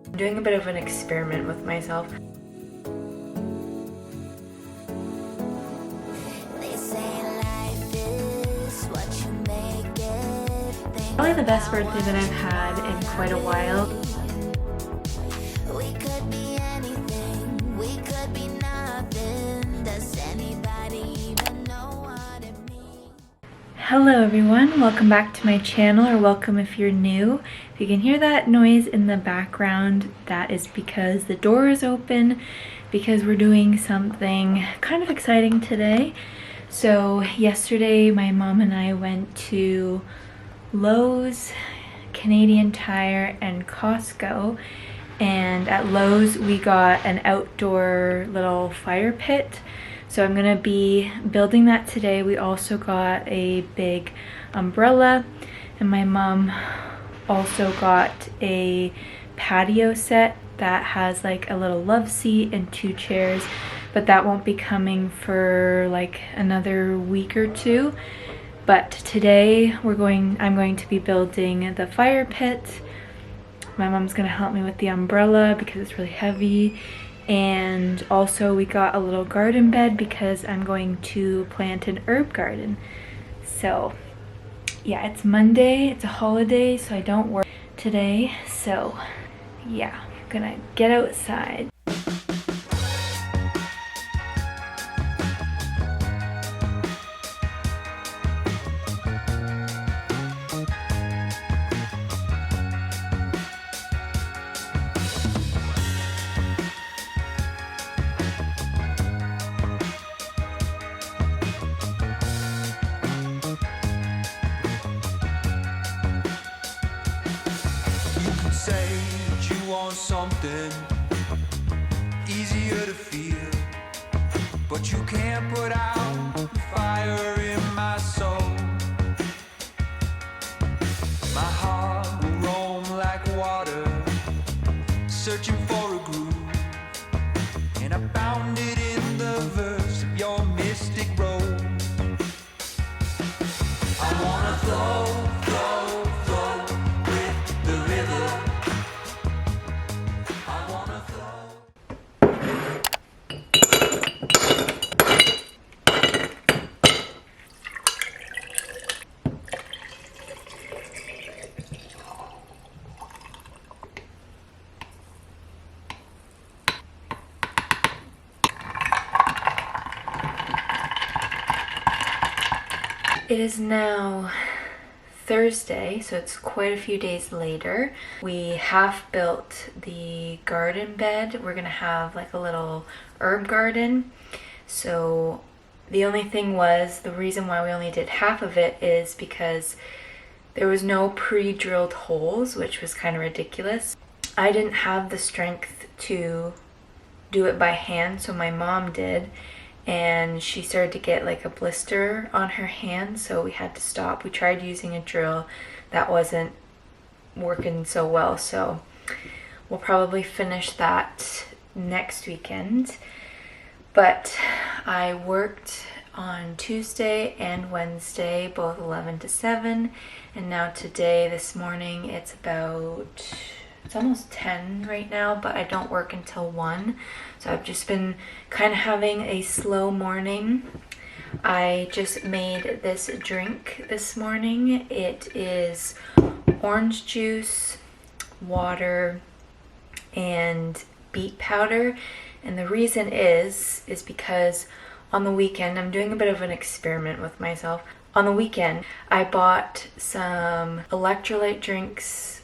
I'm doing a bit of an experiment with myself. Probably the best birthday that I've had in quite a while. Hello everyone, welcome back to my channel, or welcome if you're new. If you can hear that noise in the background, that is because the door is open, because we're doing something kind of exciting today. So yesterday my mom and I went to Lowe's, Canadian Tire, and Costco, and at Lowe's we got an outdoor little fire pit. So I'm gonna be building that today. We also got a big umbrella, and my mom also got a patio set that has like a little love seat and 2 chairs, but that won't be coming for like another week or 2. But today I'm going to be building the fire pit. My mom's gonna help me with the umbrella because it's really heavy. And also we got a little garden bed because I'm going to plant an herb garden. So yeah, it's Monday, it's a holiday, so I don't work today. So yeah, I'm gonna get outside. Say that you want something easier to feel, but you can't put out the fire in my soul. My heart will roam like water, searching for a groove, and I found it in the verse of your mystic road. I wanna flow with the river. It is now Thursday, so it's quite a few days later. We half built the garden bed. We're gonna have like a little herb garden. So the only thing was, the reason why we only did half of it is because there was no pre-drilled holes, which was kind of ridiculous. I didn't have the strength to do it by hand, so my mom did. And she started to get like a blister on her hand, so we had to stop. We tried using a drill, that wasn't working so well, so we'll probably finish that next weekend. But I worked on Tuesday and Wednesday, both 11 to 7, and now today, this morning, it's almost 10 right now, but I don't work until 1. So I've just been kind of having a slow morning. I just made this drink this morning. It is orange juice, water, and beet powder. And the reason is because on the weekend, I'm doing a bit of an experiment with myself. On the weekend, I bought some electrolyte drinks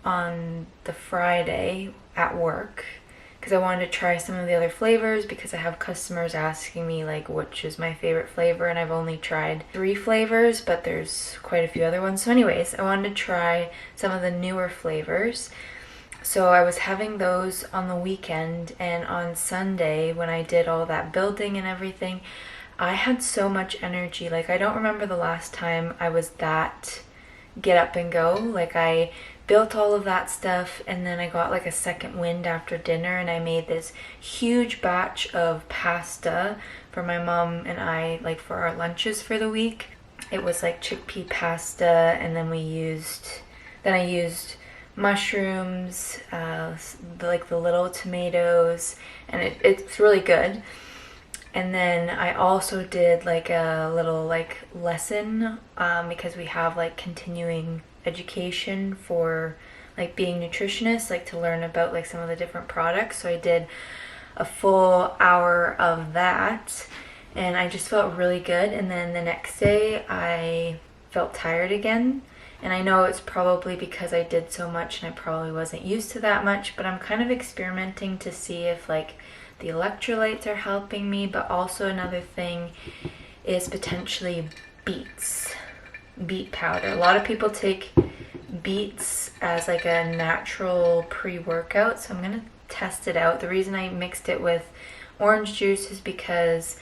on the Friday at work because I wanted to try some of the other flavors, because I have customers asking me like which is my favorite flavor, and I've only tried 3 flavors, but there's quite a few other ones. So anyways, I wanted to try some of the newer flavors. So I was having those on the weekend, and on Sunday when I did all that building and everything, I had so much energy. Like, I don't remember the last time I was that get up and go. Like, I built all of that stuff, and then I got like a second wind after dinner, and I made this huge batch of pasta for my mom and I, like for our lunches for the week. It was like chickpea pasta, and then I used mushrooms, like the little tomatoes, and it's really good. And then I also did like a little like lesson because we have like continuing education for like being nutritionists, like to learn about like some of the different products. So I did a full hour of that, and I just felt really good. And then the next day I felt tired again, and I know it's probably because I did so much and I probably wasn't used to that much, but I'm kind of experimenting to see if like the electrolytes are helping me. But also another thing is potentially beet powder. A lot of people take beets as like a natural pre-workout, so I'm gonna test it out. The reason I mixed it with orange juice is because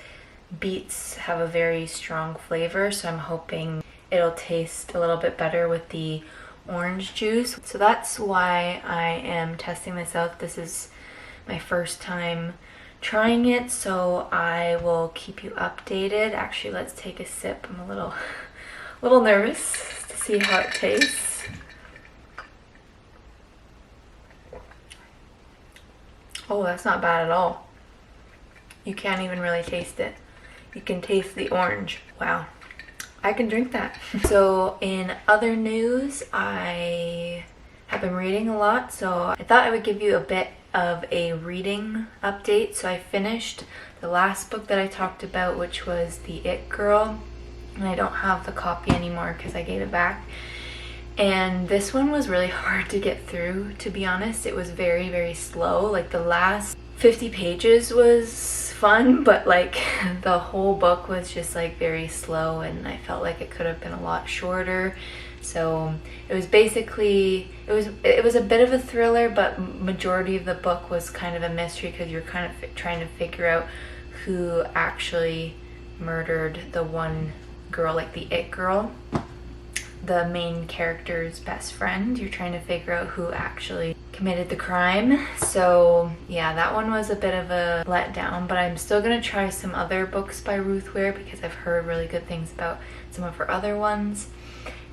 beets have a very strong flavor, so I'm hoping it'll taste a little bit better with the orange juice. So that's why I am testing this out. This is my first time trying it, so I will keep you updated. Actually, let's take a sip. I'm a little nervous to see how it tastes. Oh, that's not bad at all. You can't even really taste it. You can taste the orange. Wow. I can drink that. So in other news, I have been reading a lot, so I thought I would give you a bit of a reading update. So I finished the last book that I talked about, which was The It Girl, and I don't have the copy anymore because I gave it back. And this one was really hard to get through, to be honest. It was very, very slow. Like the last 50 pages was fun, but like the whole book was just like very slow, and I felt like it could have been a lot shorter. So it was basically, it was a bit of a thriller, but majority of the book was kind of a mystery because you're kind of trying to figure out who actually murdered the one girl, like the It Girl, the main character's best friend. You're trying to figure out who actually committed the crime. So yeah, that one was a bit of a letdown, but I'm still gonna try some other books by Ruth Ware because I've heard really good things about some of her other ones.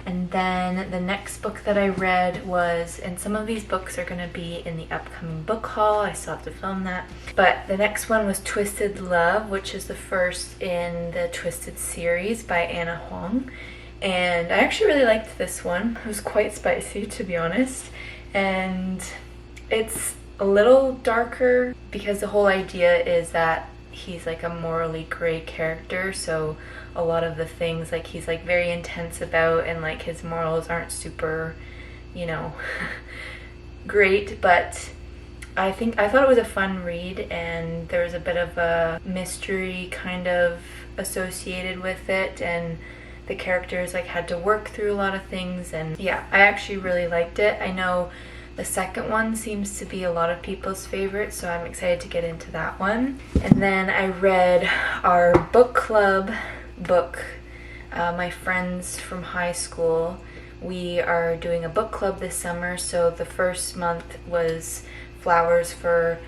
And then the next book that I read was, and some of these books are going to be in the upcoming book haul, I still have to film that, but the next one was Twisted Love, which is the first in the Twisted series by Anna Huang. And I actually really liked this one. It was quite spicy, to be honest, and it's a little darker because the whole idea is that he's like a morally gray character, so a lot of the things like he's like very intense about, and like his morals aren't super, you know, great. But I thought it was a fun read, and there was a bit of a mystery kind of associated with it, and the characters like had to work through a lot of things, and yeah, I actually really liked it. I know the second one seems to be a lot of people's favorite, so I'm excited to get into that one. And then I read our book club book. My friends from high school, we are doing a book club this summer, so the first month was Flowers for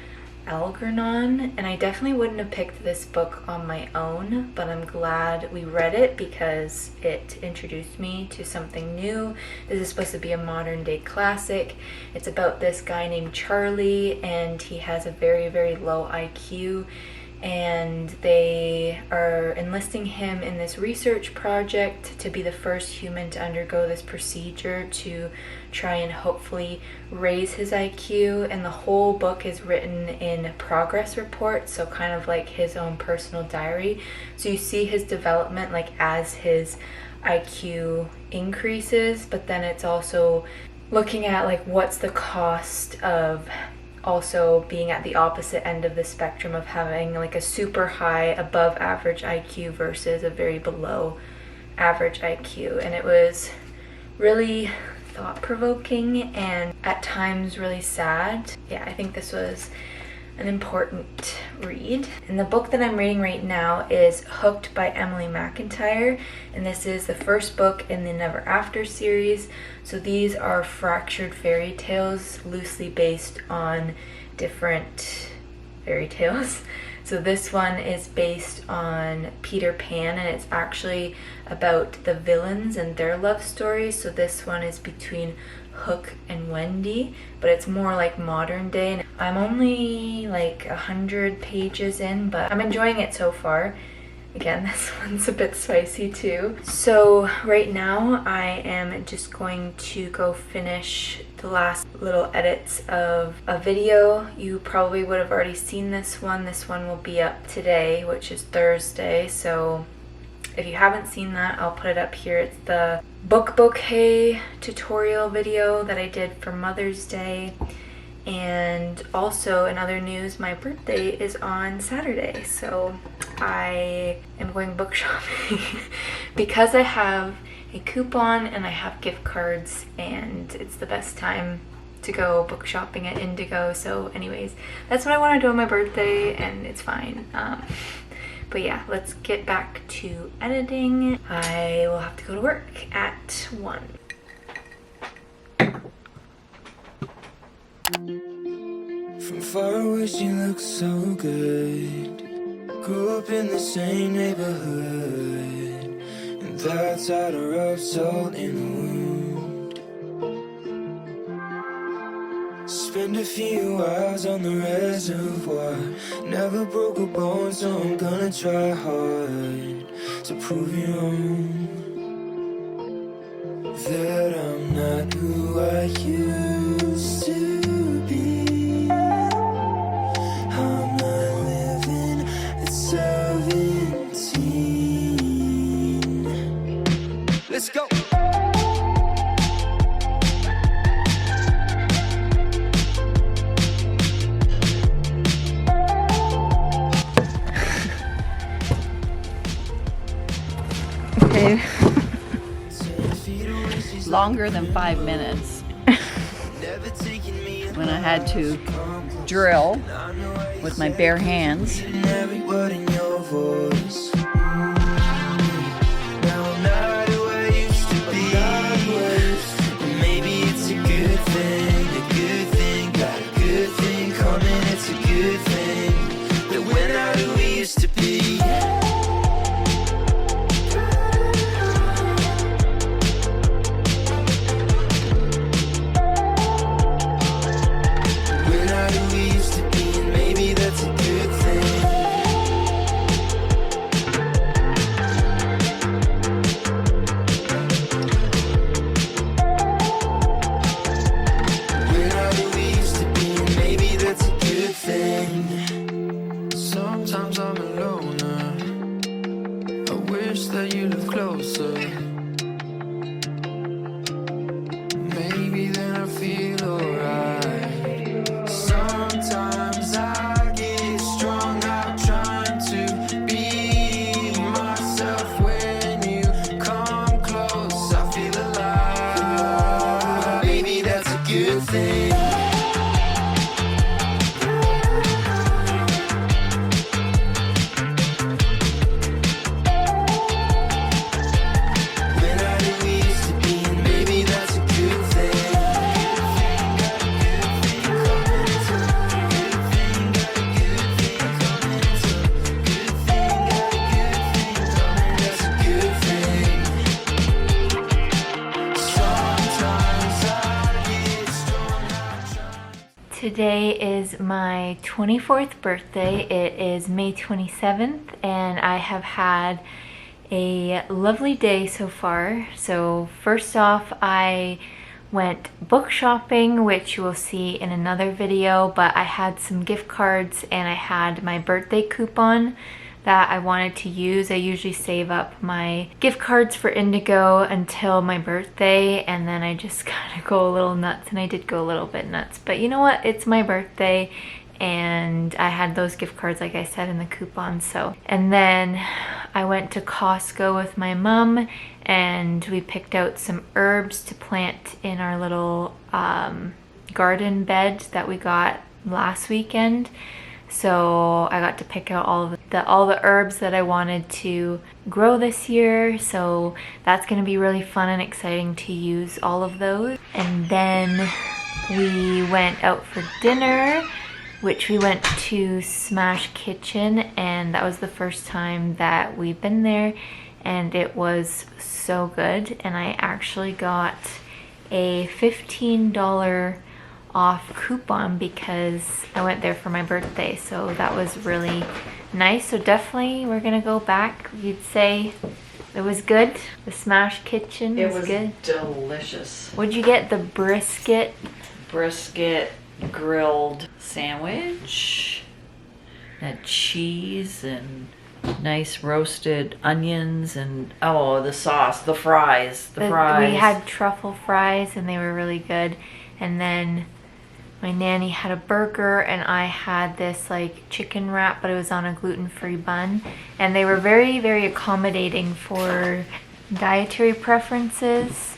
Algernon, and I definitely wouldn't have picked this book on my own, but I'm glad we read it because it introduced me to something new. This is supposed to be a modern day classic. It's about this guy named Charlie, and he has a very, very low IQ, and they are enlisting him in this research project to be the first human to undergo this procedure to try and hopefully raise his IQ. And the whole book is written in progress reports, so kind of like his own personal diary. So you see his development like as his IQ increases, but then it's also looking at like what's the cost of also being at the opposite end of the spectrum of having like a super high above average IQ versus a very below average IQ. And it was really thought-provoking and at times really sad. Yeah, I think this was an important read. And the book that I'm reading right now is Hooked by Emily McIntyre, and this is the first book in the Never After series. So these are fractured fairy tales loosely based on different fairy tales. So this one is based on Peter Pan, and it's actually about the villains and their love stories. So this one is between Hook and Wendy, but it's more like modern day. I'm only like 100 pages in, but I'm enjoying it so far. Again, this one's a bit spicy too. So right now I am just going to go finish the last little edits of a video. You probably would have already seen this one. This one will be up today, which is Thursday. So if you haven't seen that, I'll put it up here. It's the book bouquet tutorial video that I did for Mother's Day. And also in other news, my birthday is on Saturday, so I am going book shopping because I have a coupon and I have gift cards, and it's the best time to go book shopping at Indigo. So anyways, that's what I want to do on my birthday, and it's fine. But yeah, let's get back to editing. I will have to go to work at 1. From far away she looks so good. Grew up in the same neighborhood, and that's how to rub salt in the wound. Spend a few hours on the reservoir. Never broke a bone, so I'm gonna try hard to prove you wrong, that I'm not who I used to be. I'm not living at 17. Let's go. Okay. Longer than 5 minutes when I had to drill with my bare hands. Sometimes I'm a loner. I wish that you lived closer. Maybe then I feel alright. Sometimes I get strung out trying to be myself. When you come close, I feel alive. Maybe that's a good thing. Today is my 24th birthday. It is May 27th, and I have had a lovely day so far. So first off, I went book shopping, which you will see in another video, but I had some gift cards and I had my birthday coupon that I wanted to use. I usually save up my gift cards for Indigo until my birthday, and then I just kind of go a little nuts, and I did go a little bit nuts. But you know what? It's my birthday, and I had those gift cards, like I said, in the coupon. So, and then I went to Costco with my mom, and we picked out some herbs to plant in our little garden bed that we got last weekend. So I got to pick out all the herbs that I wanted to grow this year. So that's going to be really fun and exciting to use all of those. And then we went out for dinner, which we went to Smash Kitchen, and that was the first time that we've been there, and it was so good. And I actually got a $15 off coupon because I went there for my birthday, so that was really nice. So definitely we're gonna go back. You'd say it was good? The Smash Kitchen was good? Delicious. What'd you get? The brisket Grilled sandwich, that cheese and nice roasted onions, and the sauce, the fries. We had truffle fries and they were really good. And then my nanny had a burger and I had this like chicken wrap, but it was on a gluten-free bun. And they were very, very accommodating for dietary preferences.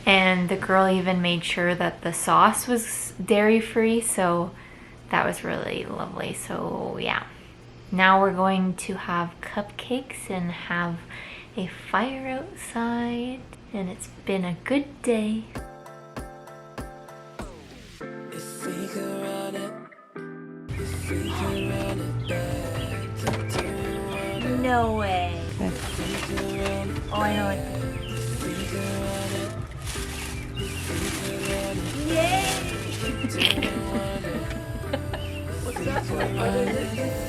And the girl even made sure that the sauce was dairy-free, so that was really lovely. So yeah, now we're going to have cupcakes and have a fire outside, and it's been a good day. No way. Oh, I know it. Yay! What's that one? What is it?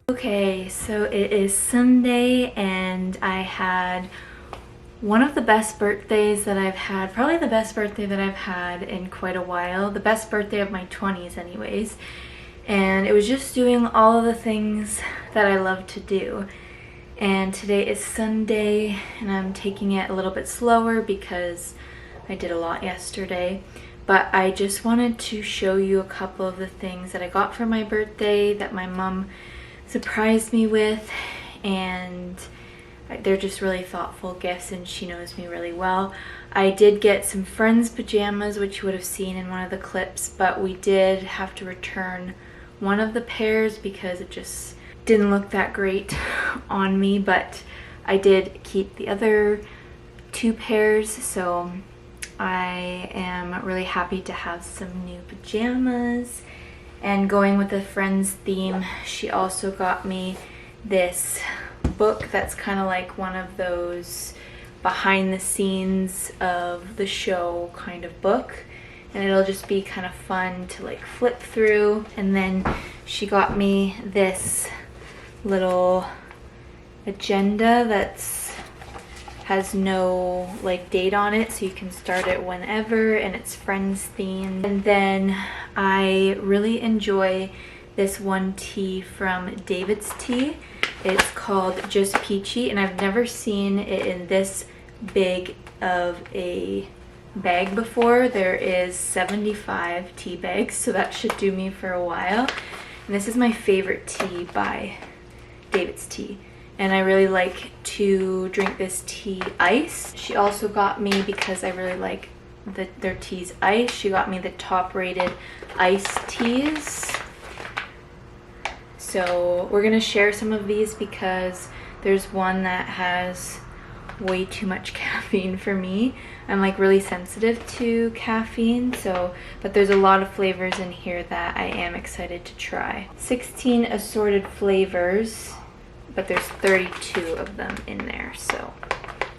Okay, so it is Sunday and I had one of the best birthdays that I've had, probably the best birthday that I've had in quite a while, the best birthday of my 20s anyways. And it was just doing all of the things that I love to do. And today is Sunday and I'm taking it a little bit slower because I did a lot yesterday. But I just wanted to show you a couple of the things that I got for my birthday that my mom surprised me with, and they're just really thoughtful gifts and she knows me really well. I did get some friends' pajamas, which you would have seen in one of the clips, but we did have to return one of the pairs because it just didn't look that great on me, but I did keep the other two pairs, so I am really happy to have some new pajamas. And going with the Friends theme, she also got me this book that's kind of like one of those behind the scenes of the show kind of book. And it'll just be kind of fun to like flip through. And then she got me this little agenda that's has no like date on it, so you can start it whenever, and it's Friends themed. And then I really enjoy this one tea from David's Tea. It's called Just Peachy, and I've never seen it in this big of a bag before. There is 75 tea bags, so that should do me for a while. And this is my favorite tea by David's Tea. And I really like to drink this tea iced. She also got me, because I really like their teas iced, she got me the top rated iced teas. So we're gonna share some of these because there's one that has way too much caffeine for me. I'm like really sensitive to caffeine, so but there's a lot of flavors in here that I am excited to try. 16 assorted flavors, but there's 32 of them in there, so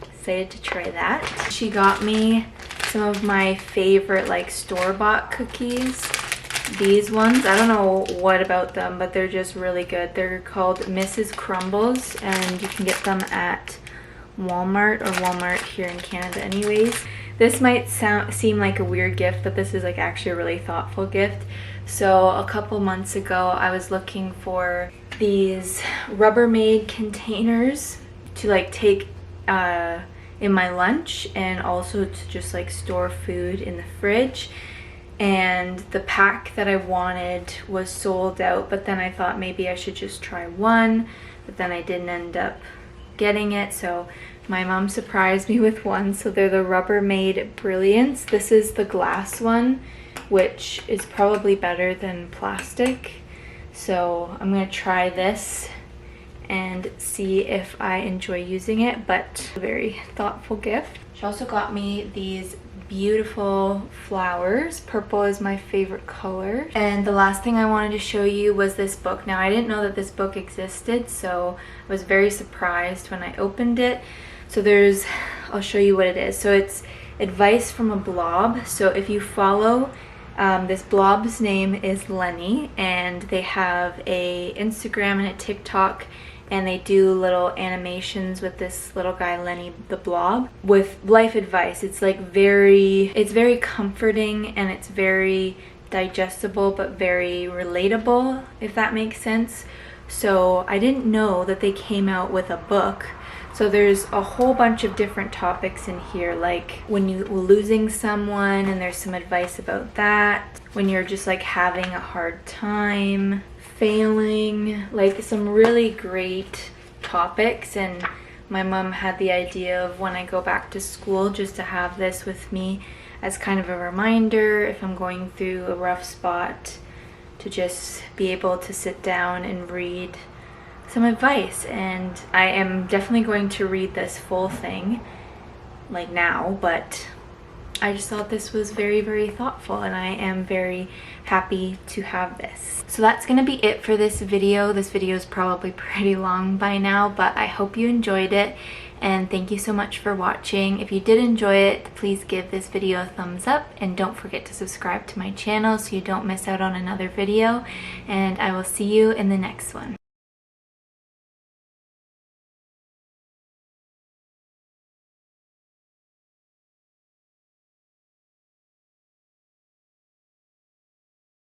excited to try that. She got me some of my favorite like store-bought cookies. These ones, I don't know what about them, but they're just really good. They're called Mrs. Crumbles, and you can get them at Walmart, or Walmart here in Canada anyways. This might seem like a weird gift, but this is like actually a really thoughtful gift. So a couple months ago I was looking for these Rubbermaid containers to like take in my lunch, and also to just like store food in the fridge. And the pack that I wanted was sold out, but then I thought maybe I should just try one, but then I didn't end up getting it, so My mom surprised me with one, so they're the Rubbermaid Brilliance. This is the glass one, which is probably better than plastic. So I'm gonna try this and see if I enjoy using it, but a very thoughtful gift. She also got me these beautiful flowers. Purple is my favorite color. And the last thing I wanted to show you was this book. Now, I didn't know that this book existed, so I was very surprised when I opened it. So I'll show you what it is. So it's advice from a blob. So if you follow, this blob's name is Lenny, and they have a Instagram and a TikTok, and they do little animations with this little guy, Lenny the Blob, with life advice. It's like it's very comforting, and it's very digestible, but very relatable, if that makes sense. So I didn't know that they came out with a book. So there's a whole bunch of different topics in here, like when you're losing someone, and there's some advice about that. When you're just like having a hard time, failing, like some really great topics. And my mom had the idea of when I go back to school just to have this with me as kind of a reminder if I'm going through a rough spot, to just be able to sit down and read some advice. And I am definitely going to read this full thing like now, but I just thought this was very, very thoughtful, and I am very happy to have this. So that's gonna be it for this video. This video is probably pretty long by now, but I hope you enjoyed it, and thank you so much for watching. If you did enjoy it, please give this video a thumbs up, and don't forget to subscribe to my channel so you don't miss out on another video, and I will see you in the next one.